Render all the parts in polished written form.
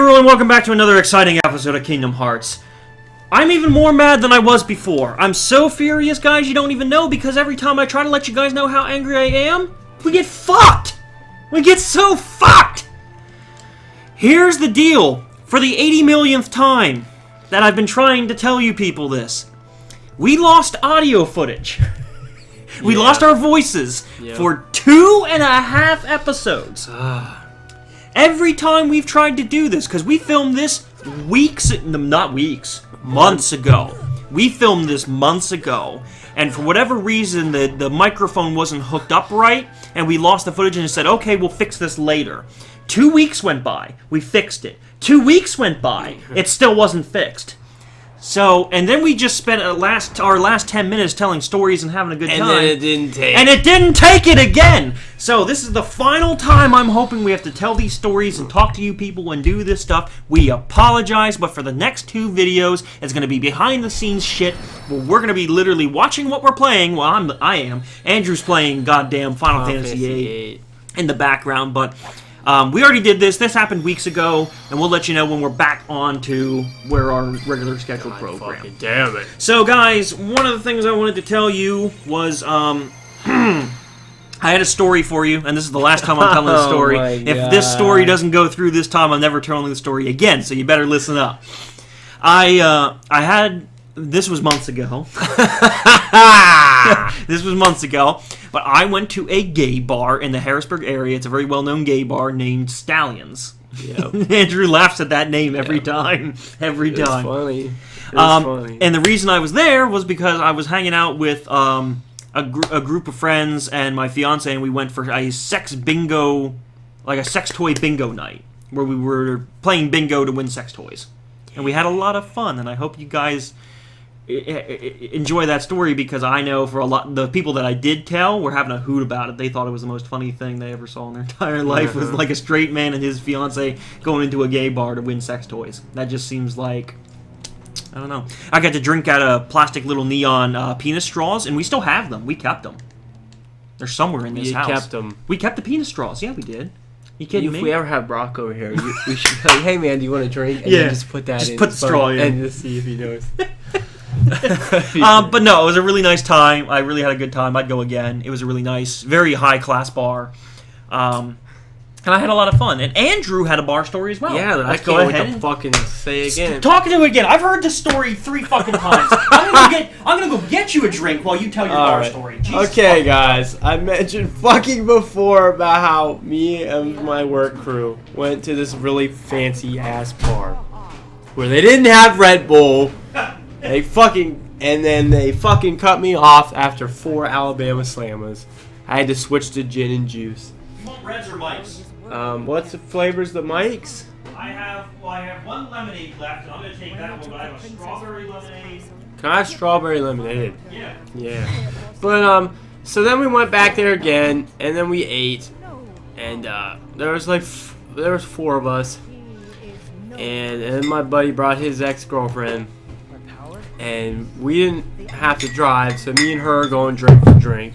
everyone, welcome back to another exciting episode of Kingdom Hearts. I'm even more mad than I was before. I'm so furious, guys, you don't even know, because every time I try to let you guys know how angry I am, we get fucked! We get so fucked! Here's the deal. For the 80 millionth time that I've been trying to tell you people this, we lost audio footage. We lost our voices for 2.5 episodes. Every time we've tried to do this, because we filmed this months ago. We filmed this months ago, and for whatever reason, the microphone wasn't hooked up right, and we lost the footage and said, okay, we'll fix this later. 2 weeks went by, we fixed it. 2 weeks went by, it still wasn't fixed. So, and then we just spent our last 10 minutes telling stories and having a good time. And then it didn't take. And it didn't take it again! So, this is the final time I'm hoping we have to tell these stories and talk to you people and do this stuff. We apologize, but for the next 2 videos, it's going to be behind-the-scenes shit, where we're going to be literally watching what we're playing. Well, I am. Andrew's playing goddamn Final Fantasy VIII in the background, but... we already did this. This happened weeks ago, and we'll let you know when we're back on to where our regular scheduled program. Fucking damn it. So, guys, one of the things I wanted to tell you was, I had a story for you, and this is the last time I'm telling the story. If this story doesn't go through this time, I'm never telling the story again, so you better listen up. This was months ago. This was months ago. But I went to a gay bar in the Harrisburg area. It's a very well-known gay bar named Stallions. Yep. Andrew laughs at that name every time. Every time. It's funny. Funny. And the reason I was there was because I was hanging out with a group of friends and my fiance, and we went for a sex bingo, like a sex toy bingo night, where we were playing bingo to win sex toys. And we had a lot of fun, and I hope you guys... enjoy that story, because I know for the people that I did tell were having a hoot about it. They thought it was the most funny thing they ever saw in their entire life, was like a straight man and his fiance going into a gay bar to win sex toys. That just seems like, I don't know. I got to drink out of plastic little neon penis straws, and we still have them. We kept them. They're somewhere in this house. You kept them. We kept the penis straws. Yeah, we did. You kidding me? If we ever have Brock over here, we should be like, hey man, do you want a drink? And then just put that in. Just put the straw in. And just see if he knows. But no, it was a really nice time. I really had a good time. I'd go again. It was a really nice, very high-class bar. And I had a lot of fun. And Andrew had a bar story as well. Yeah, I can't wait to fucking say it again. Talking to it again. I've heard this story 3 fucking times. I'm gonna go get you a drink while you tell your bar story. Jesus okay, guys. I mentioned fucking before about how me and my work crew went to this really fancy-ass bar where they didn't have Red Bull. They fucking cut me off after 4 Alabama Slammers. I had to switch to gin and juice. You want Reds or Mikes? What's the flavors the Mikes? I have 1 lemonade left, and I'm gonna take that one, but I have a strawberry lemonade. Can I have strawberry lemonade? Yeah. Yeah. But so then we went back there again, and then we ate, and there was 4 of us, and then my buddy brought his ex-girlfriend. And we didn't have to drive, so me and her going drink for drink.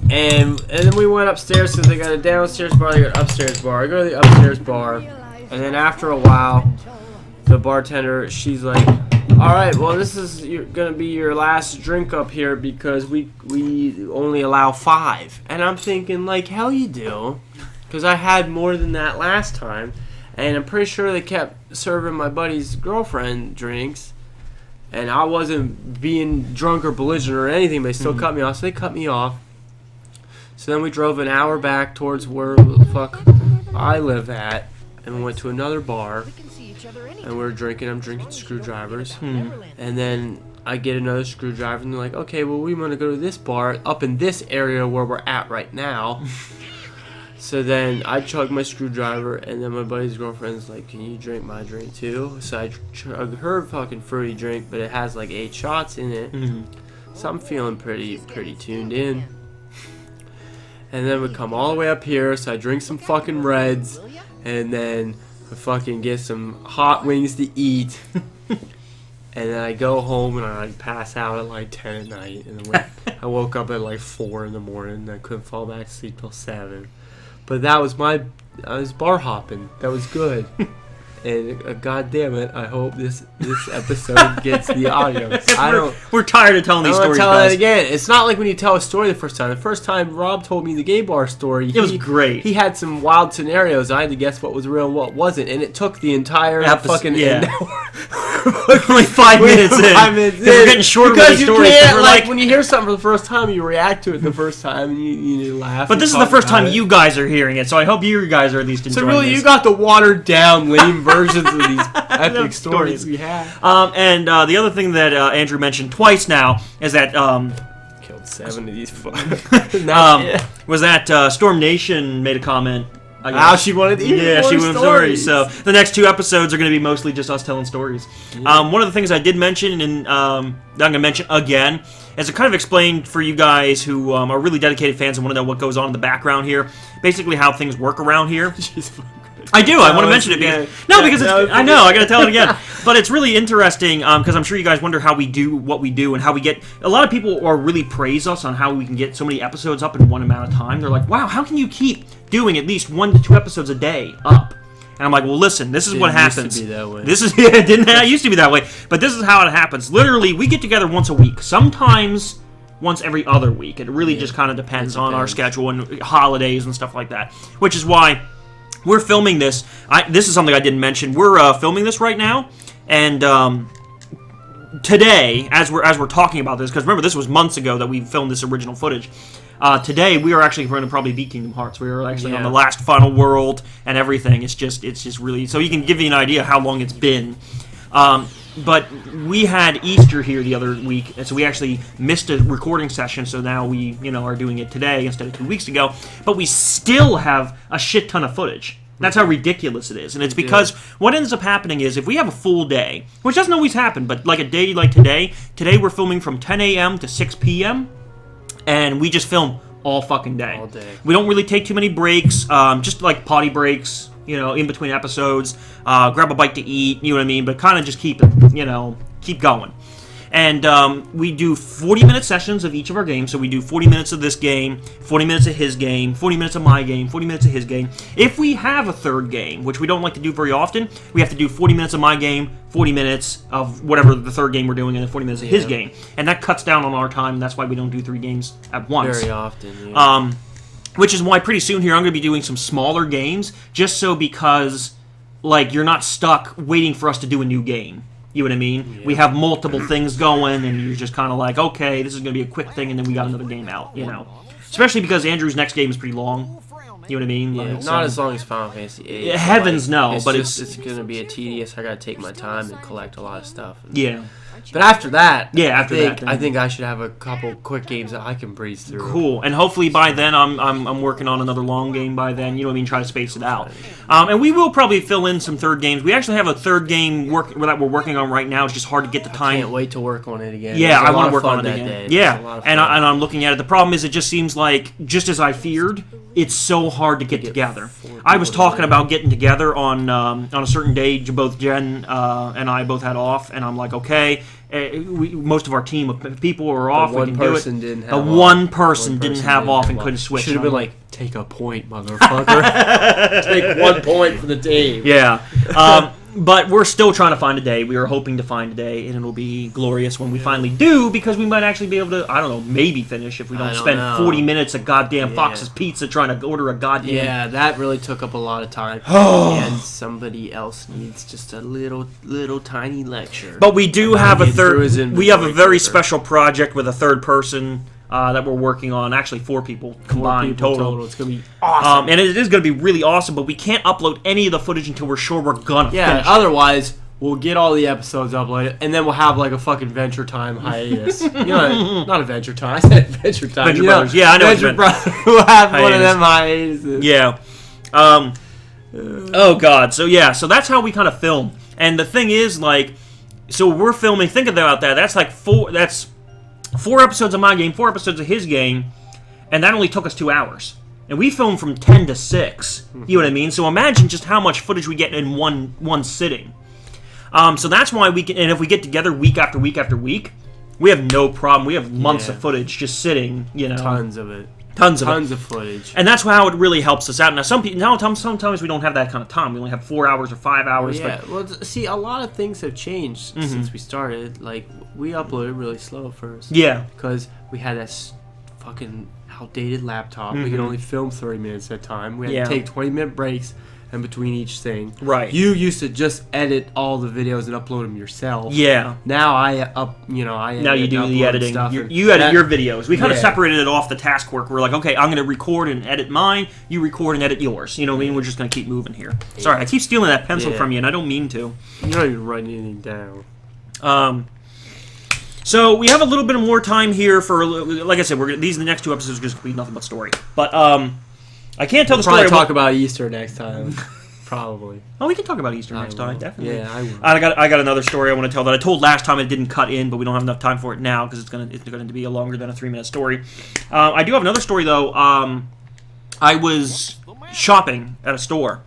And then we went upstairs, because they got a downstairs bar, they got an upstairs bar. I go to the upstairs bar, and then after a while, the bartender, she's like, alright, well this is going to be your last drink up here, because we only allow 5. And I'm thinking, like, hell you do, because I had more than that last time. And I'm pretty sure they kept serving my buddy's girlfriend drinks. And I wasn't being drunk or belligerent or anything, but they still cut me off. So they cut me off. So then we drove an hour back towards where the fuck I live at. And we went to another bar. And we were drinking. I'm drinking screwdrivers. And then I get another screwdriver. And they're like, okay, well, we want to go to this bar up in this area where we're at right now. So then I chug my screwdriver, and then my buddy's girlfriend's like, can you drink my drink too? So I chug her fucking fruity drink, but it has like 8 shots in it. So I'm feeling pretty tuned in. And then we come all the way up here, so I drink some fucking Reds, and then I fucking get some hot wings to eat. And then I go home, and I like pass out at like 10 at night. And then I woke up at like 4 in the morning, and I couldn't fall back to sleep till 7. But that was I was bar hopping. That was good. And God damn it, I hope this episode gets the audio. We're tired of telling these stories, tell guys. it again. It's not like when you tell a story the first time. The first time Rob told me the gay bar story, it was great. He had some wild scenarios. I had to guess what was real and what wasn't, and it took the entire fucking only 5 minutes in. 5 minutes in. We're getting shorter with these stories. You can't, like, when you hear something for the first time, you react to it the first time, and you laugh. But this is the first time you guys are hearing it, so I hope you guys are at least enjoying So really, this. you got the watered down, lame versions of these epic stories we have. And the other thing that Andrew mentioned twice now is that killed 7 of these. Was that Storm Nation made a comment. She wanted she wanted stories. So the next 2 episodes are going to be mostly just us telling stories. Yeah. One of the things I did mention, and that I'm going to mention again, is to kind of explain for you guys who are really dedicated fans and want to know what goes on in the background here, basically how things work around here. I do. I want to mention it because I know I got to tell it again. But it's really interesting because I'm sure you guys wonder how we do what we do and how we get. A lot of people are really praise us on how we can get so many episodes up in one amount of time. They're like, "Wow, how can you keep doing at least 1 to 2 episodes a day up?" And I'm like, "Well, listen, this is what happens. Used to be that way. This is it used to be that way, but this is how it happens. Literally, we get together once a week. Sometimes once every other week. It really just kind of depends on our schedule and holidays and stuff like that. Which is why we're filming this. This is something I didn't mention. We're filming this right now, and today, as we're talking about this, because remember this was months ago that we filmed this original footage. Today we are actually going to probably beat Kingdom Hearts. We are actually on the last final world and everything. It's just really so you can give you an idea how long it's been. But we had Easter here the other week, and so we actually missed a recording session, so now we, are doing it today instead of 2 weeks ago. But we still have a shit ton of footage. That's how ridiculous it is. And it's because what ends up happening is if we have a full day, which doesn't always happen, but like a day like today we're filming from 10 a.m. to 6 p.m., and we just film all fucking day. All day. We don't really take too many breaks, just like potty breaks, in between episodes, grab a bite to eat, you know what I mean? But kind of just keep it, keep going. And we do 40-minute sessions of each of our games. So we do 40 minutes of this game, 40 minutes of his game, 40 minutes of my game, 40 minutes of his game. If we have a third game, which we don't like to do very often, we have to do 40 minutes of my game, 40 minutes of whatever the third game we're doing, and then 40 minutes of his game. And that cuts down on our time, and that's why we don't do 3 games at once. Very often, which is why pretty soon here I'm going to be doing some smaller games, just so because, you're not stuck waiting for us to do a new game. You know what I mean? Yeah. We have multiple things going, and you're just kind of like, okay, this is going to be a quick thing, and then we got another game out, Especially because Andrew's next game is pretty long. You know what I mean? Yeah, not as long as Final Fantasy VIII. Heavens no, but it's going to be tedious. I got to take my time and collect a lot of stuff. Yeah. But after that, I think I should have a couple quick games that I can breeze through. Cool, and hopefully by then I'm working on another long game by then. You know what I mean? Try to space it out. And we will probably fill in some third games. We actually have a third game that we're working on right now. It's just hard to get the time. I can't wait to work on it again. Yeah, I want to work on it again. Yeah, and I'm looking at it. The problem is it just seems like, just as I feared, it's so hard to get together. I was talking about getting together on a certain day. Both Jen and I both had off, and I'm like, okay. Most of our team of people were off. One person didn't have off. One person didn't have off and couldn't switch. Should have been like, take a point, motherfucker. Take 1 point for the team. Yeah. But we're still trying to find a day. We are hoping to find a day, and it'll be glorious when we finally do, because we might actually be able to, I don't know, maybe finish if we don't spend 40 minutes at goddamn Fox's Pizza trying to order a goddamn... Yeah, that really took up a lot of time. And somebody else needs just a little tiny lecture. But we do have a third... We have a very special project with a third person... that we're working on. Actually, 4 people combined total. It's going to be awesome. And it is going to be really awesome, but we can't upload any of the footage until we're sure we're going to finish it. Otherwise, we'll get all the episodes uploaded, and then we'll have like a fucking Venture Time hiatus. Not Adventure Time. I said Adventure Time. Venture Brothers. Yeah, I know. Venture Brothers. We'll have one of them hiatuses. Yeah. Oh, God. So, yeah. So that's how we kind of film. And the thing is, so we're filming, think about that. That's like 4 episodes of my game, 4 episodes of his game, and that only took us 2 hours. And we filmed from 10 to 6. You know what I mean? So imagine just how much footage we get in one sitting. So that's why we can, and if we get together week after week after week, we have no problem. We have months of footage just sitting, Tons of it. Tons of footage. And that's how it really helps us out. Now, sometimes we don't have that kind of time. We only have 4 hours or 5 hours. Yeah, well, see, a lot of things have changed since we started. Like, we uploaded really slow first. Yeah. Because we had that fucking outdated laptop. We could only film 30 minutes at a time. We had to take 20-minute breaks in between each thing. Right. You used to just edit all the videos and upload them yourself. Yeah. Now I now you do the editing. Stuff you edit your videos. We kind of separated it off the task work. We're like, okay, I'm going to record and edit mine. You record and edit yours. You know what I mean? We're just going to keep moving here. Sorry, I keep stealing that pencil from you, and I don't mean to. You're not even writing anything down. So we have a little bit of more time here for, like I said, these are the next 2 episodes are just going to be nothing but story. But I can't tell the story. Probably talk about Easter next time. Probably. Oh, we can talk about Easter next time, definitely. Yeah, I will. I got another story I want to tell that I told last time. It didn't cut in, but we don't have enough time for it now because it's going to be a longer than a 3-minute story. I do have another story though. I was shopping at a store,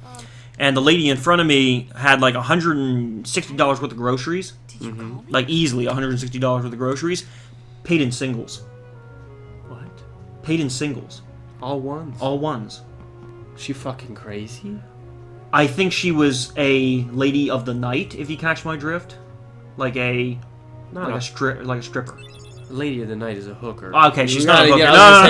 and the lady in front of me had like $160 worth of groceries, like easily $160 worth of groceries, paid in singles. What? Paid in singles. All ones? All ones. She fucking crazy? I think she was a lady of the night, if you catch my drift. Like a stripper. Lady of the night is a hooker. Okay, she's not a hooker.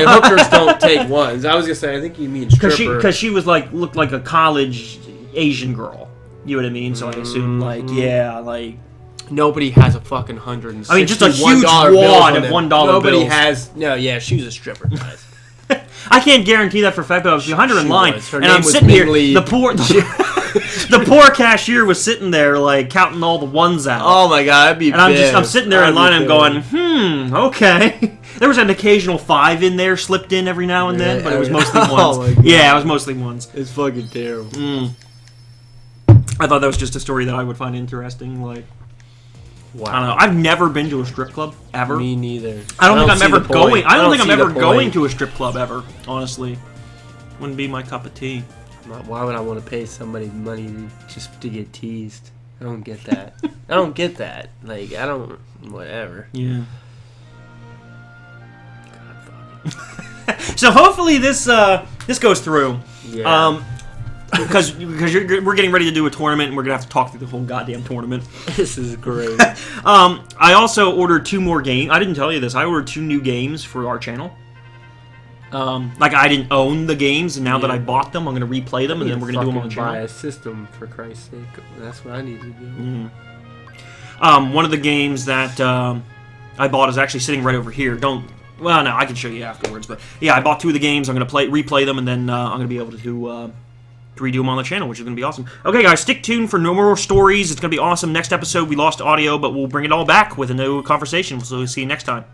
Hookers don't take ones. I was gonna say, I think you mean stripper. Because she was looked like a college Asian girl. You know what I mean? So I assume nobody has a fucking $160. I mean, just a huge wad of $1 Nobody bills. has. No, yeah, she was a stripper, guys. I can't guarantee that for a fact, but I was behind her in line, and I'm was sitting here. Mingley. The poor cashier was sitting there, like counting all the ones out. Oh my god, I'd be. And I'm sitting there in line. I'm going, okay. There was an occasional 5 in there, slipped in every now and then, but it was mostly ones. Oh my god. Yeah, it was mostly ones. It's fucking terrible. I thought that was just a story that I would find interesting. Like, wow. I don't know. I've never been to a strip club ever. Me neither. I don't think I'm ever going. I don't think I'm ever the going point. to a strip club ever. Honestly, wouldn't be my cup of tea. Why would I want to pay somebody money just to get teased? I don't get that. I don't get that. Like, I don't. Whatever. Yeah. God, fuck it. So hopefully this goes through. Yeah. Because we're getting ready to do a tournament, and we're gonna have to talk through the whole goddamn tournament. This is great. I also ordered 2 more games. I didn't tell you this. I ordered 2 new games for our channel. Like I didn't own the games, and now that I bought them, I'm gonna replay them, and then we're gonna do them on the channel. Buy a system for Christ's sake. That's what I need to do. One of the games that I bought is actually sitting right over here. Well, no, I can show you afterwards. But yeah, I bought 2 of the games. I'm gonna replay them, and then I'm gonna be able to redo them on the channel, which is going to be awesome. Okay, guys, stick tuned for no more stories. It's going to be awesome. Next episode, we lost audio, but we'll bring it all back with a new conversation. So we'll see you next time.